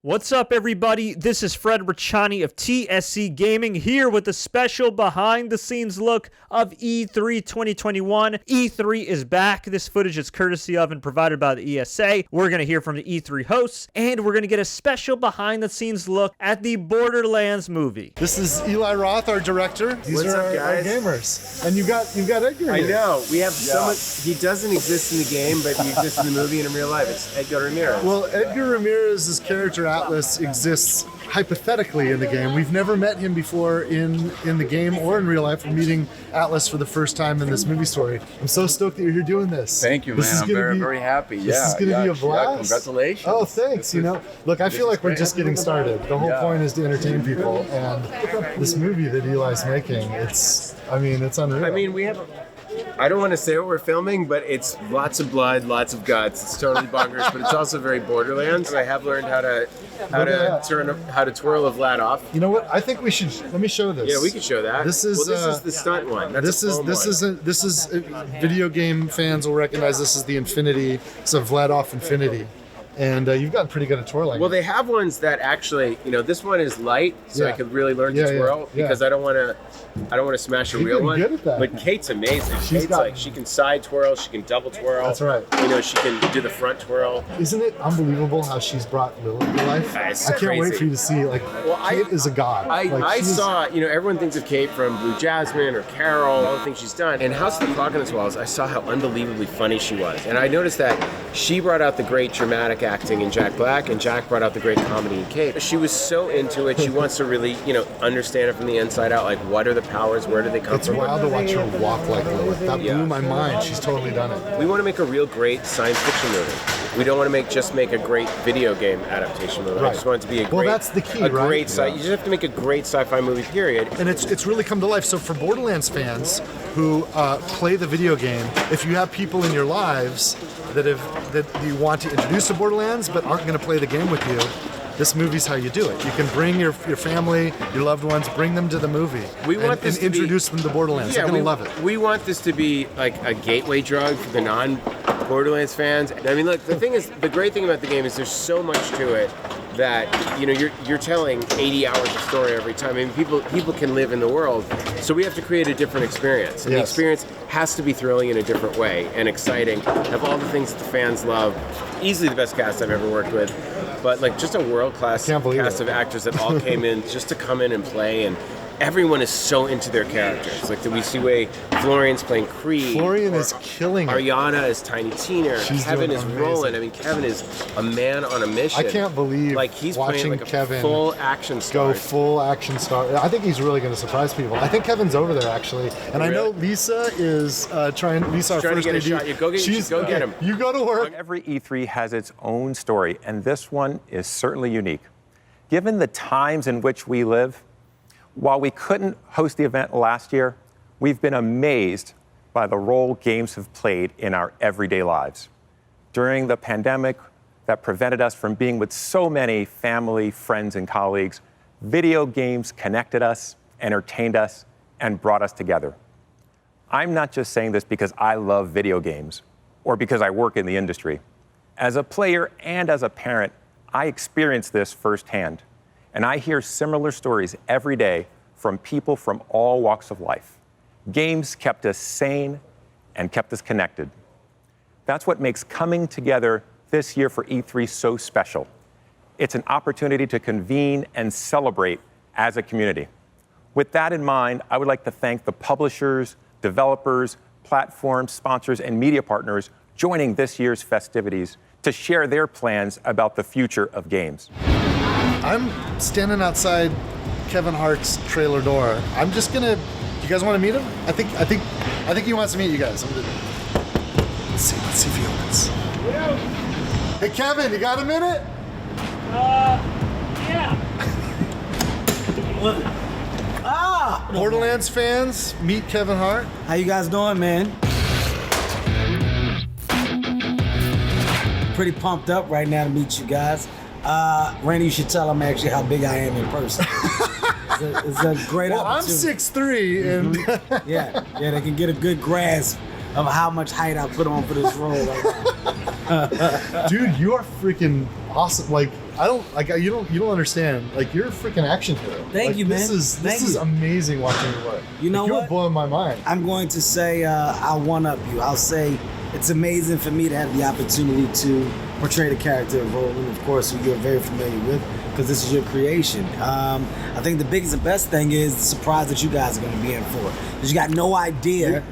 What's up, everybody? This is Fred Richani of TSC Gaming here with a special behind-the-scenes look of E3 2021. E3 is back. This footage is courtesy of and provided by the ESA. We're going to hear from the E3 hosts, and we're going to get a special behind-the-scenes look at the Borderlands movie. This is Eli Roth, our director. These are our gamers. And you got Edgar. I know. We have so much. He doesn't exist in the game, but he exists in the movie and in real life. It's Edgar Ramirez. Well, Edgar Ramirez's character Atlas exists hypothetically in the game. We've never met him before in the game or in real life. We're meeting Atlas for the first time in this movie story. I'm so stoked that you're here doing this. Thank you, man. I'm very happy. This is going to be a blast. Congratulations. Oh, thanks. Look, I feel like we're just getting started. The whole point is to entertain people, and this movie that Eli's making, it's unreal. I mean, I don't want to say what we're filming, but it's lots of blood, lots of guts. It's totally bonkers, but it's also very Borderlands. I have learned how to twirl a Vlad off. You know what? I think we should. Let me show this. Yeah, we can show that. This is the stunt one. This is video game fans will recognize this is the Infinity. It's a Vlad off Infinity. And you've gotten pretty good at twirling. Well, they have ones that actually, this one is light, so I could really learn to twirl because I don't want to smash a real one. Good at that. But Kate's amazing. She can side twirl, she can double twirl. That's right. She can do the front twirl. Isn't it unbelievable how she's brought Lilith to life? I can't wait for you to see. Kate is a god. I saw, everyone thinks of Kate from Blue Jasmine or Carol, all the things she's done. And House of the Clock on the Walls, I saw how unbelievably funny she was. And I noticed that she brought out the great dramatic acting in Jack Black, and Jack brought out the great comedy in Kate. She was so into it. She wants to really, understand it from the inside out. Like, what are the powers? Where do they come from? It's wild to watch her walk like Lilith. That blew my mind. She's totally done it. We want to make a real great science fiction movie. We don't want to just make a great video game adaptation movie. Right. I just want it to be a great. Well, that's the key, right? You just have to make a great sci-fi movie. Period. And it's really come to life. So for Borderlands fans who play the video game, if you have people in your lives that you want to introduce to Borderlands but aren't going to play the game with you, this movie's how you do it. You can bring your family, your loved ones, bring them to the movie and introduce them to Borderlands. They're going to love it. We want this to be like a gateway drug for the non-Borderlands fans. I mean, look, the great thing about the game is there's so much to it that you're telling 80 hours of story every time. I mean, people can live in the world, so we have to create a different experience. And the experience has to be thrilling in a different way and exciting. Have all the things that the fans love. Easily the best cast I've ever worked with, but just a world-class cast of actors that all came in just to come in and play, and everyone is so into their characters. Like, we see way Florian's playing Creed. Florian is killing it. Ariana is Tiny Tina. Kevin is rolling. I mean, Kevin is a man on a mission. I can't believe he's watching playing Kevin a full action star. Go full action star. I think he's really going to surprise people. I think Kevin's over there actually, and I know Lisa is trying. Lisa, our first to get a shot. Go get him. You go to work. Every E3 has its own story, and this one is certainly unique. Given the times in which we live, while we couldn't host the event last year, we've been amazed by the role games have played in our everyday lives. During the pandemic that prevented us from being with so many family, friends, and colleagues, video games connected us, entertained us, and brought us together. I'm not just saying this because I love video games or because I work in the industry. As a player and as a parent, I experience this firsthand. And I hear similar stories every day from people from all walks of life. Games kept us sane and kept us connected. That's what makes coming together this year for E3 so special. It's an opportunity to convene and celebrate as a community. With that in mind, I would like to thank the publishers, developers, platforms, sponsors, and media partners joining this year's festivities to share their plans about the future of games. I'm standing outside Kevin Hart's trailer door. I'm just gonna. You guys want to meet him? I think he wants to meet you guys. Let's see if he opens. Hey Kevin, you got a minute? Yeah. Borderlands fans, meet Kevin Hart. How you guys doing, man? Pretty pumped up right now to meet you guys. Randy, you should tell them actually how big I am in person. It's a great opportunity. I'm 6'3", and yeah, they can get a good grasp of how much height I put on for this role right now. Dude, you are freaking awesome. Like, I don't like you don't understand. Like you're a freaking action hero. Thank you, man. This Thank is you. amazing watching you work. You know like, you're what? blowing my mind. I'm going to say I'll one-up you. I'll say it's amazing for me to have the opportunity to portray the character of Roland, of course, who you're very familiar with, because this is your creation. I think the biggest and best thing is the surprise that you guys are going to be in for. Because you got no idea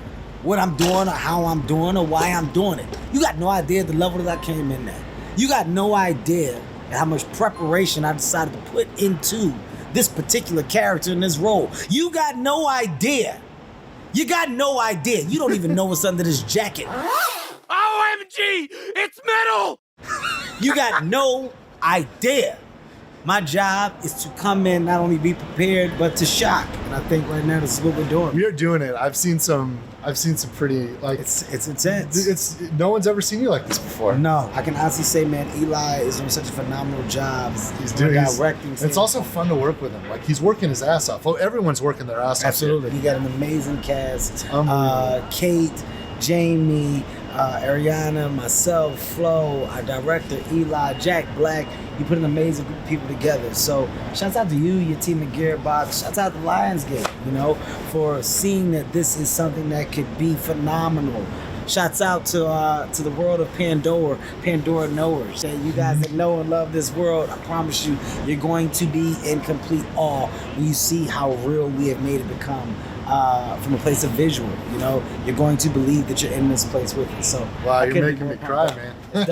what I'm doing or how I'm doing or why I'm doing it. You got no idea the level that I came in at. You got no idea how much preparation I decided to put into this particular character in this role. You got no idea. You got no idea. You don't even know what's under this jacket. OMG! It's metal! You got no idea. My job is to come in, not only be prepared, but to shock. And I think right now this is what we're doing. We are doing it. I've seen some pretty like It's intense. It's no one's ever seen you like this before. No, I can honestly say, man, Eli is doing such a phenomenal job. He's doing directing. It's also fun to work with him. Like he's working his ass off. Well, everyone's working their ass off. Absolutely. You got an amazing cast. Unbelievable. Kate, Jamie, Ariana, myself, Flo, our director, Eli, Jack Black. You put an amazing group of people together. So shouts out to you, your team at Gearbox. Shouts out to Lionsgate, for seeing that this is something that could be phenomenal. Shouts out to the world of Pandora knowers. You guys that know and love this world, I promise you, you're going to be in complete awe when you see how real we have made it become. From a place of visual, you're going to believe that you're in this place with us. So wow, you're making me cry, man. It's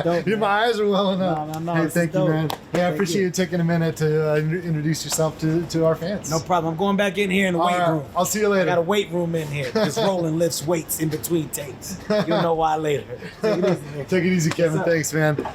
dope, man. My eyes are welling up. No, Hey, this thank is you, dope. man. Yeah, I appreciate you taking a minute to introduce yourself to our fans. No problem. I'm going back in here in the All weight right, room. I'll see you I later. got a weight room in here. Just Roland lifts weights in between takes. You'll know why later. Take it easy, man. Take it easy, Kevin. What's up? Thanks, man.